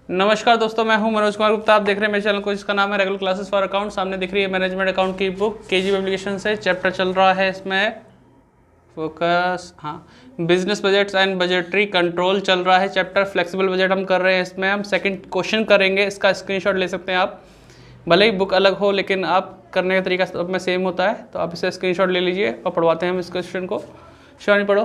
नमस्कार दोस्तों, मैं हूं मनोज कुमार गुप्ता। आप देख रहे हैं मेरे चैनल को जिसका नाम है रेगुलर क्लासेस फॉर अकाउंट। सामने दिख रही है मैनेजमेंट अकाउंट की बुक केजी पब्लिकेशन से। चैप्टर चल रहा है इसमें focus, business budgets and budgetary control चल रहा है। चैप्टर फ्लेक्सिबल बजट हम कर रहे हैं। इसमें हम सेकंड क्वेश्चन करेंगे। इसका स्क्रीनशॉट ले सकते हैं आप, भले ही बुक अलग हो लेकिन आप करने का तरीका सब में सेम होता है। तो आप इसे स्क्रीनशॉट ले लीजिए और पढ़वाते हैं हम इस क्वेश्चन को। शिवानी पढ़ो।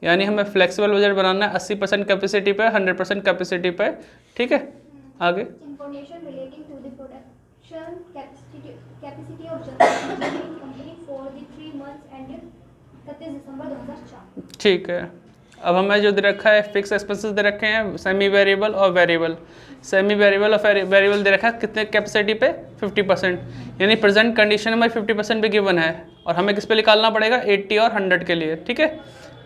यानी हमें फ्लेक्सिबल बजट बनाना है 80% कैपेसिटी पे, 100% कैपेसिटी पे। ठीक है, आगे। Information relating to the production capacity of general company for the 3 months ended 31 December 2004। ठीक है, अब हमें जो दे रखा है फिक्स एक्सपेंसेस दे रखे हैं, सेमी वेरिएबल और वेरिएबल। सेमी वेरिएबल और वेरिएबल दे रखा है कितने कैपेसिटी पे, 50%। यानी प्रेजेंट कंडीशन में 50% भी गिवन है और हमें किस पे निकालना पड़ेगा, 80 और 100 के लिए। ठीक है,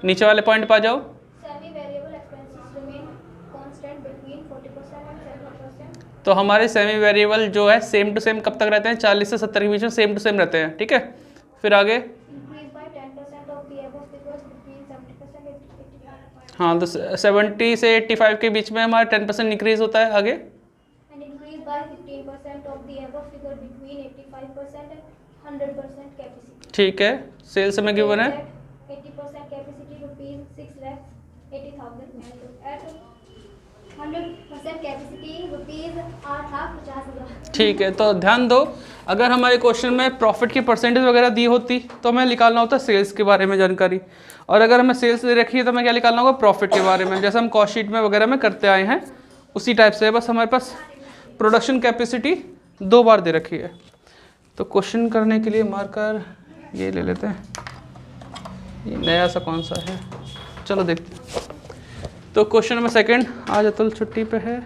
नीचे वाले पॉइंट पे आ जाओ। Semi variable expenses remain constant between 40% and 70%। तो हमारे सेमी वेरिएबल जो है सेम टू सेम कब तक रहते हैं, 40 से 70 के बीच में सेम टू सेम रहते हैं। ठीक है, फिर आगे। Increase by 10% of the above figures between 70% and 85%। हाँ, तो 70 से 85 के बीच में हमारा 10% इंक्रीज होता है। आगे। And increase by 15% of the above figure between 85% and 100% capacity. ठीक है, सेल्स में गिवन है 80% capacity rupees 6,80,000 at 100% capacity rupees 8,50,000। ठीक है, तो ध्यान दो, अगर हमारे क्वेश्चन में प्रॉफिट की परसेंटेज वगैरह दी होती तो हमें निकालना होता सेल्स के बारे में जानकारी, और अगर हमें सेल्स दे रखी है तो हमें क्या निकालना होगा, प्रॉफिट के बारे में, जैसे हम कॉस्ट शीट में वगैरह में करते आए हैं उसी टाइप से। बस हमारे पास प्रोडक्शन कैपेसिटी 2 बार दे रखी है। तो क्वेश्चन करने के लिए मार्कर ये ले लेते हैं, ये नया सा कौन सा है, चलो देखते हैं। तो क्वेश्चन नंबर सेकंड, आज अतुल छुट्टी पे है,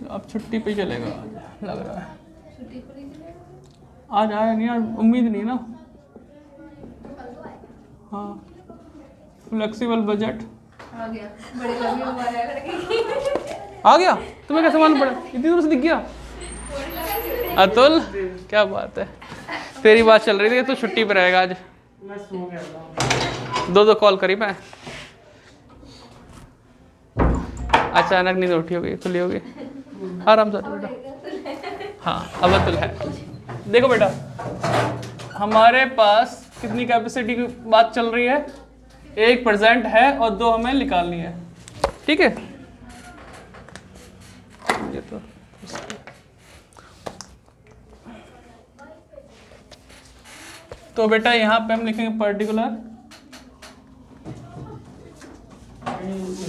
अब छुट्टी पे चलेगा आज लग रहा है। आज आया नहीं यार, उम्मीद नहीं ना। हाँ, फ्लेक्सिबल बजट आ गया, बड़ी लंबी उम्र है लड़के आ गया। तुम्हें कैसे मालूम पड़ा, इतनी दूर से दिख गया। अतुल क्या बात है, तेरी बात चल रही थी, तू छुट्टी पे रहेगा आज। मैं सो गया था। 2 कॉल करी मैं, अचानक नींद उठी होगी, खुली होगी। आराम से बेटा। हाँ, अब अतुल है। देखो बेटा, हमारे पास कितनी कैपेसिटी की बात चल रही है, 1 प्रेजेंट है और 2 हमें निकालनी है। ठीक है, ये तो बेटा यहाँ पे हम लिखेंगे पर्टिकुलर।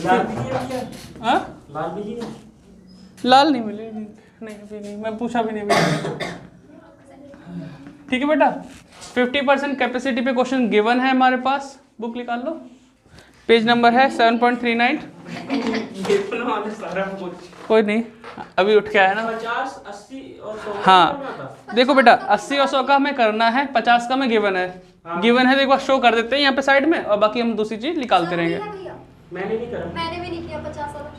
लाल बीजी है क्या? हाँ, लाल बीजी है? लाल नहीं मिले, नहीं अभी नहीं, मैं पूछा भी नहीं। ठीक है बेटा, 50% कैपेसिटी पे क्वेश्चन गिवन है हमारे पास, बुक निकाल लो। पेज नंबर है 7.39। सारा कुछ कोई नहीं, अभी उठ के आया ना। 50, 80 और 100। हाँ देखो बेटा, 80 और 100 का हमें करना है, 50 का हमें गिवन है। गिवन है तो एक बार शो कर देते हैं यहाँ पे साइड में, और बाकी हम दूसरी चीज निकालते रहेंगे। मैंने नहीं करा। मैंने भी नहीं किया 50 वाला।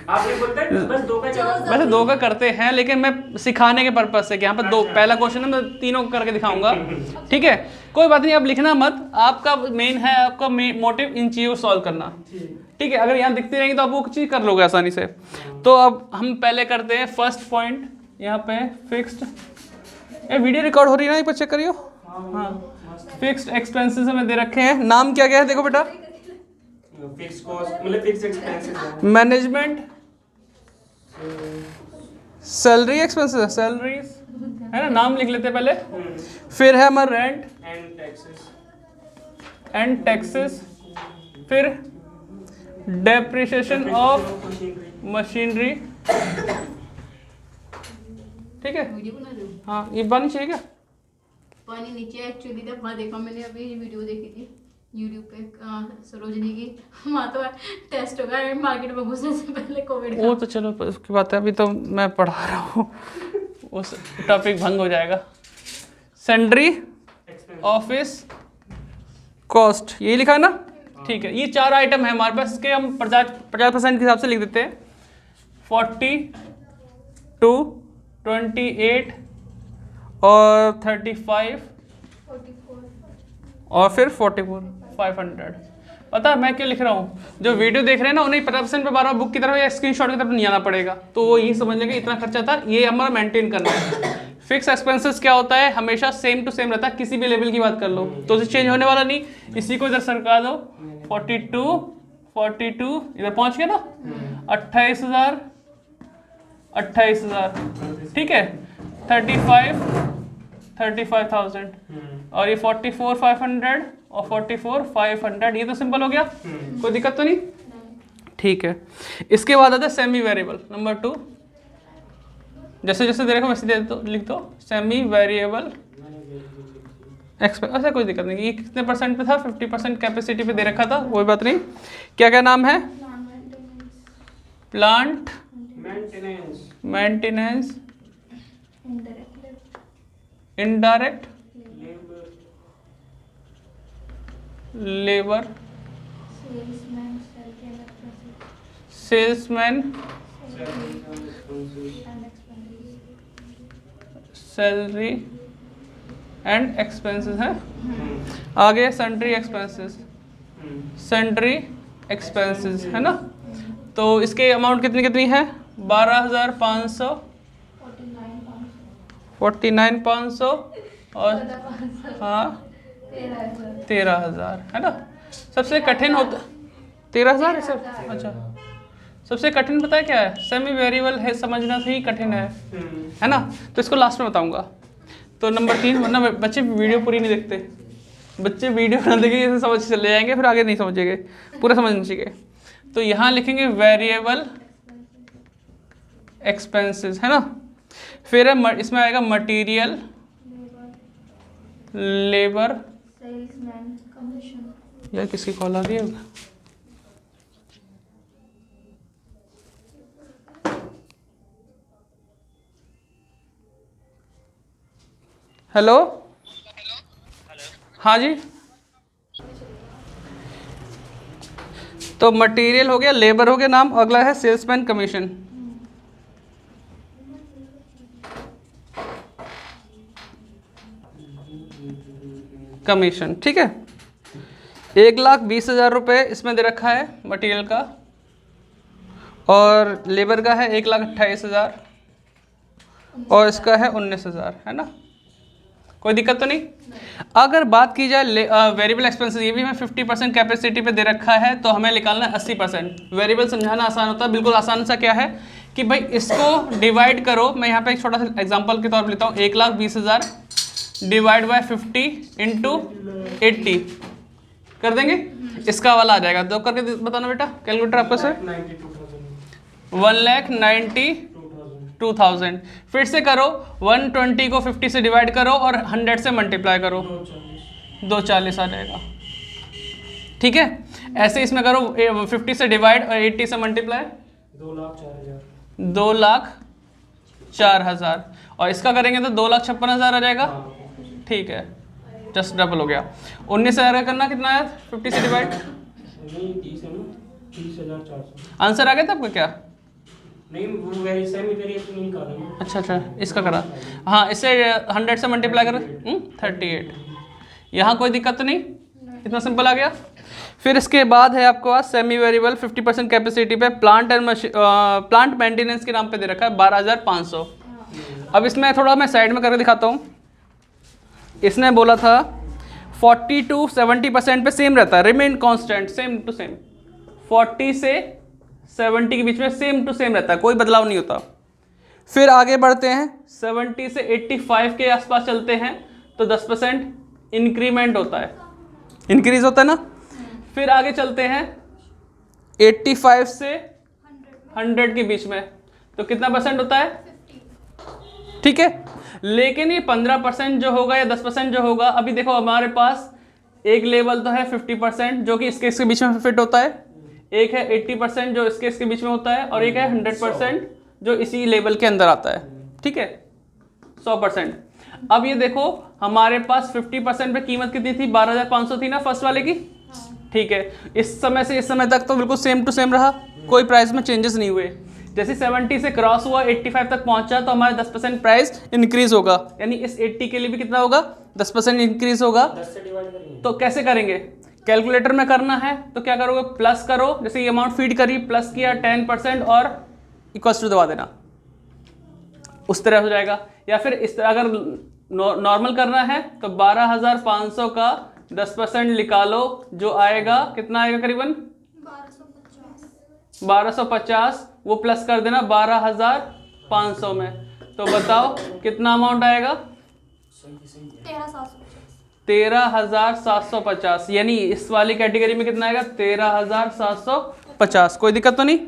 आप ये बोलते हैं बस 2 का चला। वैसे 2 का करते हैं, लेकिन मैं सिखाने के पर्पज से कि यहाँ पे 2 पहला क्वेश्चन है, मैं 3 को करके दिखाऊंगा। ठीक है, कोई बात नहीं, आप लिखना मत, आपका मेन है, आपका मोटिव इन चीज़ों को सॉल्व करना। ठीक है, अगर यहाँ दिखती रहेंगी तो आप वो चीज़ कर लोगे आसानी से। तो अब हम पहले करते हैं फर्स्ट पॉइंट, यहाँ पे फिक्स्ड। ये वीडियो रिकॉर्ड हो रही है ना, एक बार चेक करियो। हाँ, फिक्स्ड एक्सपेंसेस हमें दे रखे हैं। नाम क्या क्या है देखो बेटा, फिक्स कॉस्ट मतलब फिक्स एक्सपेंसेस है। मैनेजमेंट सैलरी एक्सपेंसेस, सैलरीज है ना, नाम लिख लेते हैं पहले। फिर है हमारा रेंट एंड टैक्सेस, फिर डेप्रिसिएशन ऑफ मशीनरी। ठीक है, वीडियो बना रही हूँ। हाँ ये पानी चाहिए क्या? पानी नीचे एक्चुअली जब वहाँ देखा मैंने, अभी वीडियो देखी थी यूट्यूब पे सरोजनी की, वहाँ तो टेस्ट होगा मार्केट में घुसने से पहले कोविड। वो तो चलो उसकी बात है, अभी तो मैं पढ़ा रहा हूँ, उस टॉपिक भंग हो जाएगा। सैलरी, ऑफिस, कॉस्ट, यही लिखा है ना। ठीक है, ये 4 आइटम है हमारे पास, इसके हम 50% के हिसाब से लिख देते हैं। 42, 28 और 35 और फिर 44,500। पता है मैं क्यों लिख रहा हूँ? जो वीडियो देख रहे हैं ना उन्हें 50% पे बार बार बुक की तरफ या स्क्रीनशॉट की तरफ नहीं आना पड़ेगा, तो वो यही समझ लेंगे इतना खर्चा था, ये हमारा मेंटेन करना है। फिक्स एक्सपेंसेस क्या होता है? हमेशा सेम टू सेम रहता है, किसी भी लेवल की बात कर लो तो उसे चेंज होने वाला नहीं। इसी को इधर सरका दो, 42 इधर पहुंच गया ना, 28,000, ठीक है, 35,000 और ये 44,500 और 44,500, ये तो सिंपल हो गया, कोई दिक्कत तो नहीं? ठीक है। इसके बाद आता है सेमी वेरिएबल नंबर 2। जैसे जैसे दे रखा वैसे लिख दो सेमी वेरिएबल एक्सपेंस। ऐसा कोई दिक्कत नहीं, ये कितने परसेंट पे था? 50% कैपेसिटी पे दे रखा था, कोई बात नहीं। क्या क्या नाम है? Plant maintenance, indirect labour, salesman, salary and expenses है। आगे सन्ड्री एक्सपेंसेस है ना। तो इसके अमाउंट कितनी कितनी है? 12,500, 49,500 और हाँ 13,000 है ना। सबसे कठिन होता 13,000 है सर। अच्छा, सबसे कठिन पता है क्या है? सेमी वेरिएबल है, समझना ही कठिन है ना। तो इसको लास्ट में बताऊंगा। तो नंबर 3, वरना बच्चे वीडियो पूरी नहीं देखते, बच्चे वीडियो ना देखेंगे समझ चले जाएंगे, फिर आगे नहीं समझेंगे, पूरा समझना चाहिए। तो यहाँ लिखेंगे वेरिएबल एक्सपेंसेस है ना। फिर इसमें आएगा मटेरियल, लेबर, यार किसकी कॉल आ रही है? हेलो, हाँ जी। तो मटेरियल हो गया, लेबर हो गया नाम, अगला है सेल्समैन कमीशन। ठीक है। 1,20,000 रुपये इसमें दे रखा है मटेरियल का, और लेबर का है 1,28,000 और इसका है 19,000 है ना। कोई दिक्कत तो नहीं? अगर बात की जाए वेरिएबल एक्सपेंसेस, ये भी हमें 50% कैपेसिटी पे दे रखा है, तो हमें निकालना है 80%। वेरिएबल समझाना आसान होता है, बिल्कुल आसान सा क्या है कि भाई इसको डिवाइड करो। मैं यहाँ पे एक छोटा सा एग्जांपल के तौर पर लेता हूँ। 1,20,000 डिवाइड बाय 50 इंटू 80 कर देंगे, इसका वाला आ जाएगा। तो करके बताना बेटा, कैलकुलेटर आपका सर। 1,92,000। फिर से करो, 120 को 50 से डिवाइड करो और 100 से मल्टीप्लाई करो, 240 आ जाएगा। ठीक है। ऐसे इसमें करो, 50 से डिवाइड और 80 से मल्टीप्लाई, 2,04,000 और इसका करेंगे तो 2,56,000 आ जाएगा। ठीक है, जस्ट डबल हो गया। 19,000 का करना कितना है? 50 से डिवाइड, 30,400 आंसर आ गया था आपका क्या? नहीं, वो सेमी वेरिएबल नहीं कर रहा हूं। अच्छा, इसका करा। हाँ, इससे 100 से मल्टीप्लाई करो, 38। यहाँ कोई दिक्कत तो नहीं? इतना सिंपल आ गया। फिर इसके बाद है आपके पास सेमी वेरिएबल 50% कैपेसिटी पे प्लांट मेंटेनेंस के नाम पे दे रखा है 12,500। अब इसमें थोड़ा मैं साइड में करके दिखाता हूँ। इसने बोला था 40 to 70% पे सेम रहता है, remain constant, same to same. 40 से 70 के बीच में सेम टू सेम रहता है, कोई बदलाव नहीं होता। फिर आगे बढ़ते हैं, 70 से 85 के आसपास चलते हैं तो 10% इंक्रीमेंट होता है, इंक्रीज होता है ना। फिर आगे चलते हैं 85 से 100 के बीच में, तो कितना परसेंट होता है? ठीक है। लेकिन ये 15% जो होगा या 10% जो होगा, अभी देखो हमारे पास एक लेवल तो है 50% जो कि इसके बीच में फिट होता है, एक है 80% जो इसके बीच में होता है, और एक है 100% जो इसी लेवल के अंदर आता है। ठीक है, 100%। अब ये देखो हमारे पास 50% पे कीमत कितनी थी? 12,500 थी ना फर्स्ट वाले की। ठीक है, इस समय से इस समय तक तो बिल्कुल सेम टू सेम रहा, कोई प्राइस में चेंजेस नहीं हुए। जैसे 70 से क्रॉस हुआ 85 तक पहुंचा तो हमारा 10% प्राइस इंक्रीज होगा, यानी इस 80 के लिए भी कितना होगा? 10% इंक्रीज होगा। 10 से डिवाइड करेंगे। तो कैसे करेंगे, कैलकुलेटर में करना है तो क्या करोगे, प्लस करो, जैसे ये अमाउंट फीड करी, प्लस किया 10% और इक्वल्स टू दबा देना, उस तरह हो जाएगा। या फिर इस तरह अगर नॉर्मल करना है तो 12,500 का 10% निकालो, जो आएगा कितना आएगा, करीबन 1250, वो प्लस कर देना 12,500 में, तो बताओ कितना अमाउंट आएगा, 13,750। यानी इस वाली कैटेगरी में कितना आएगा, 13,750। कोई दिक्कत तो नहीं।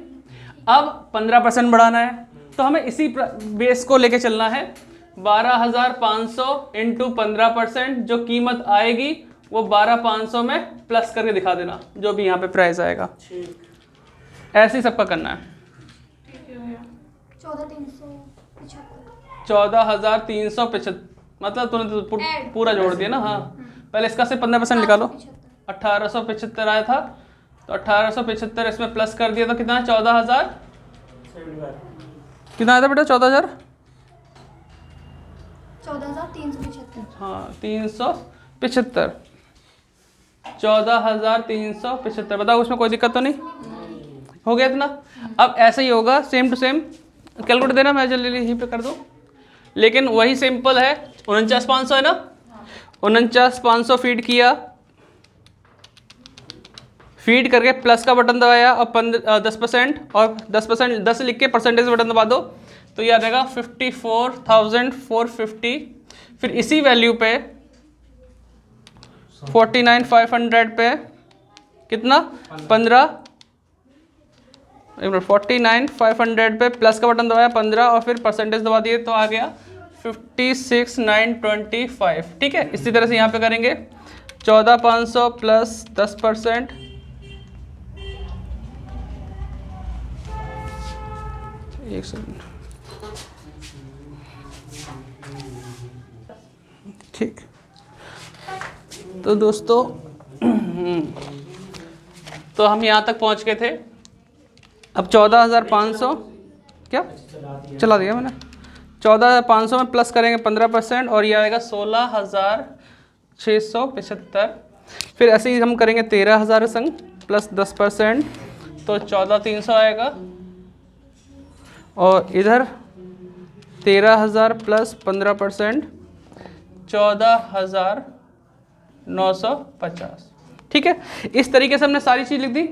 अब 15% बढ़ाना है तो हमें इसी बेस को लेके चलना है, 12,500 इंटू 15%, जो कीमत आएगी वो 12,500 में प्लस करके दिखा देना, जो भी यहाँ पे प्राइस आएगा। ऐसे ही सबका करना है। 14,375, मतलब तूने तो पूरा जोड़ दिया ना। हाँ, पहले इसका से 15% निकालो, 1875 आया था, तो 1875 इसमें प्लस कर दिया तो कितना, 14,000 कितना आया था बेटा, 14,375। हाँ 375, 14,375। बताओ उसमें कोई दिक्कत तो नहीं, हो गया इतना। अब ऐसे ही होगा, सेम टू सेम। कैलकुलेटर देना, मैं जल्दी यहीं पे कर दूँ, लेकिन वही सिंपल है। 49,500 है ना, 49,500 फीड किया, फीड करके प्लस का बटन दबाया और 10% और 10% 10 लिख के परसेंटेज बटन दबा दो, तो ये आ जाएगा 54,450। फिर इसी वैल्यू पे 49,500 पे कितना, 49,500 पे प्लस का बटन दबाया 15 और फिर परसेंटेज दबा दिए, तो आ गया 56,925। ठीक है, इसी तरह से यहाँ पे करेंगे 14,500 प्लस 10%, एक सेकंड, ठीक। तो दोस्तों तो हम यहाँ तक पहुँच गए थे। अब 14,500 क्या चला दिया मैंने, 14,500 में प्लस करेंगे 15% और ये आएगा 16,675। फिर ऐसे ही हम करेंगे 13,000 संग प्लस 10%, तो 14,300 आएगा, और इधर 13,000 प्लस 15%, 14,950। ठीक है, इस तरीके से हमने सारी चीज़ लिख दी।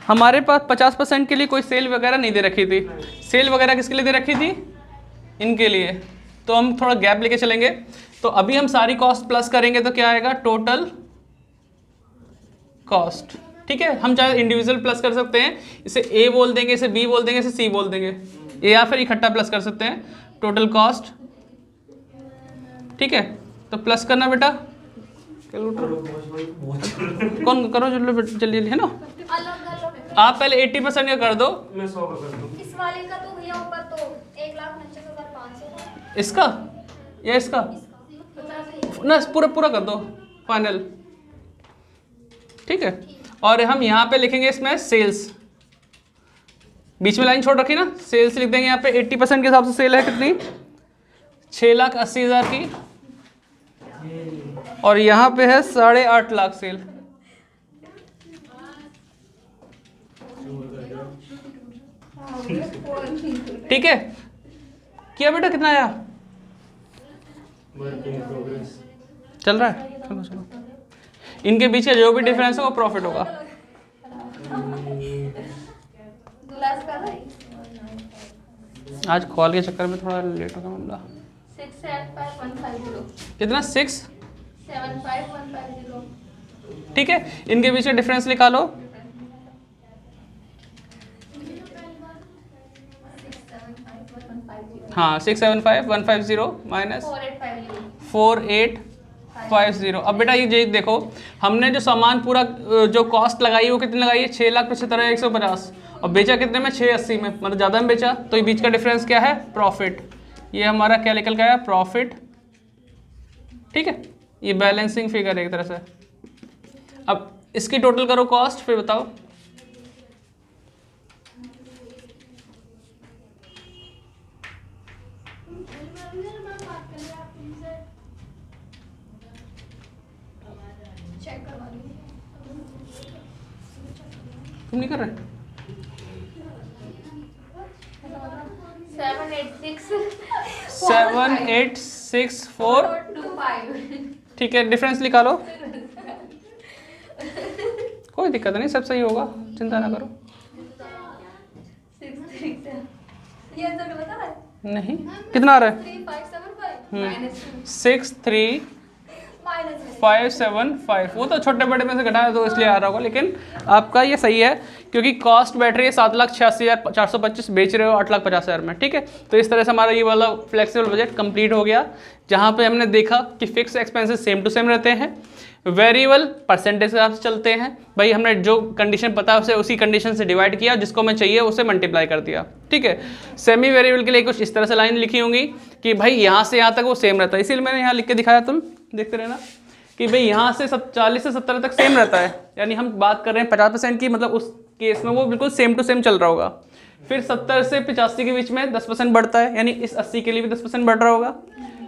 हमारे पास 50% के लिए कोई सेल वगैरह नहीं दे रखी थी। सेल वगैरह किसके लिए दे रखी थी, इनके लिए। तो हम थोड़ा गैप लेके चलेंगे। तो अभी हम सारी कॉस्ट प्लस करेंगे तो क्या आएगा, टोटल कॉस्ट। ठीक है, हम चाहे इंडिविजुअल प्लस कर सकते हैं, इसे ए बोल देंगे, इसे बी बोल देंगे, इसे सी बोल देंगे, या फिर इकट्ठा प्लस कर सकते हैं, टोटल कॉस्ट। ठीक है, तो प्लस करना बेटा, कौन करो जल्दी जल्दी, है ना। आप पहले 80% का कर दो, मैं 100 का कर दूं। इस वाले का तो भैया ऊपर तो 1,49,500 इसका या इसका ना, पूरा पूरा कर दो फाइनल। ठीक है, और हम यहाँ पे लिखेंगे इसमें सेल्स, बीच में लाइन छोड़ रखी ना, सेल्स लिख देंगे यहाँ पे। 80% के हिसाब से सेल है कितनी, 6,80,000 की, और यहाँ पे है 8.5 लाख सेल। ठीक है, किया बेटा, कितना आया, वर्क इन प्रोग्रेस। चल रहा है, चलो चलो। इनके बीच का जो भी डिफरेंस है वो प्रॉफिट होगा। आज कॉल के चक्कर में थोड़ा लेट होगा मामला। 675,150। कितना, 6 75150। ठीक है, इनके बीच का डिफरेंस निकालो। 675,150। हाँ 675,150 माइनस 4850। अब बेटा ये देखो, हमने जो सामान पूरा जो कॉस्ट लगाई है वो कितनी लगाई है, 6,75,150, और बेचा कितने में, 680 में, मतलब ज़्यादा में बेचा, तो ये बीच का डिफरेंस क्या है, प्रॉफिट। ये हमारा क्या निकल गया, प्रॉफिट। ठीक है, ये बैलेंसिंग फिगर है एक तरह से। अब इसकी टोटल करो कॉस्ट, फिर बताओ। चेक करवा लीजिए। तुम नहीं कर रहे? 7864 ठीक है, डिफरेंस निकालो। कोई दिक्कत नहीं, सब सही होगा, चिंता ना करो। ये आंसर गलत आ रहा है। नहीं, कितना आ रहा है? 3575 6575। वो तो छोटे बड़े में से घटाया तो इसलिए आ रहा होगा, लेकिन आपका ये सही है क्योंकि कॉस्ट बैठ रही है 7,86,425, बेच रहे हो 8,50,000 में। ठीक है, तो इस तरह से हमारा ये वाला फ्लेक्सिबल बजट कंप्लीट हो गया, जहाँ पे हमने देखा कि fix expenses same to same रहते हैं, वेरिएबल परसेंटेज के हिसाब से चलते हैं। भाई हमने जो कंडीशन पता है उसे उसी कंडीशन से डिवाइड किया, जिसको हमें चाहिए उसे मल्टीप्लाई कर दिया। ठीक है, सेमी वेरिएबल के लिए कुछ इस तरह से लाइन लिखी होंगी कि भाई यहाँ से यहाँ तक वो सेम रहता है, इसीलिए मैंने यहाँ लिख के दिखाया, तुम देखते रहना कि भाई यहाँ से 40 से 70 तक सेम रहता है, यानी हम बात कर रहे हैं 50% की, मतलब उस केस में वो बिल्कुल सेम टू सेम चल रहा होगा। फिर 70 से 85 के बीच में 10% बढ़ता है, यानी इस 80 के लिए भी 10% बढ़ रहा होगा।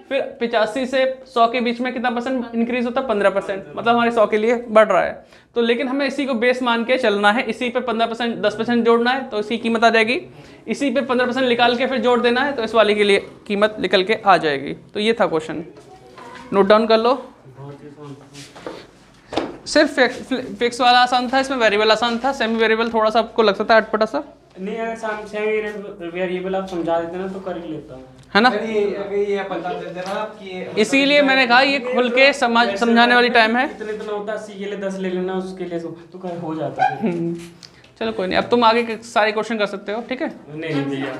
फिर 85 से 100 के बीच में कितना परसेंट इंक्रीज होता है? 15%, मतलब हमारे 100 के लिए बढ़ रहा है। तो लेकिन हमें इसी को बेस मान के चलना है, इसी पे 15% 10% जोड़ना है तो इसकी कीमत आ जाएगी, इसी पे 15% निकाल के फिर जोड़ देना है तो इस वाले के लिए कीमत निकल के आ जाएगी। तो ये था क्वेश्चन, नोट डाउन कर लो। सिर्फ फिक्स वाला आसान था, इसमें वेरिएबल आसान था, सेमी वेरिएबल थोड़ा सा आपको लगता था अटपटा सा। नहीं, अगर सेमी वेरिएबल आप समझा देते ना तो कर ही लेता हूँ, है ना? ये बता देते ना कि इसीलिए मैंने कहा ये खुल के समझाने वाली टाइम है। इतना होता है, 80 के लिए 10 ले लेना, उसके लिए तो हो जाता है। चलो कोई नहीं, अब तुम आगे के सारे क्वेश्चन कर सकते हो। ठीक है, नहीं भैया।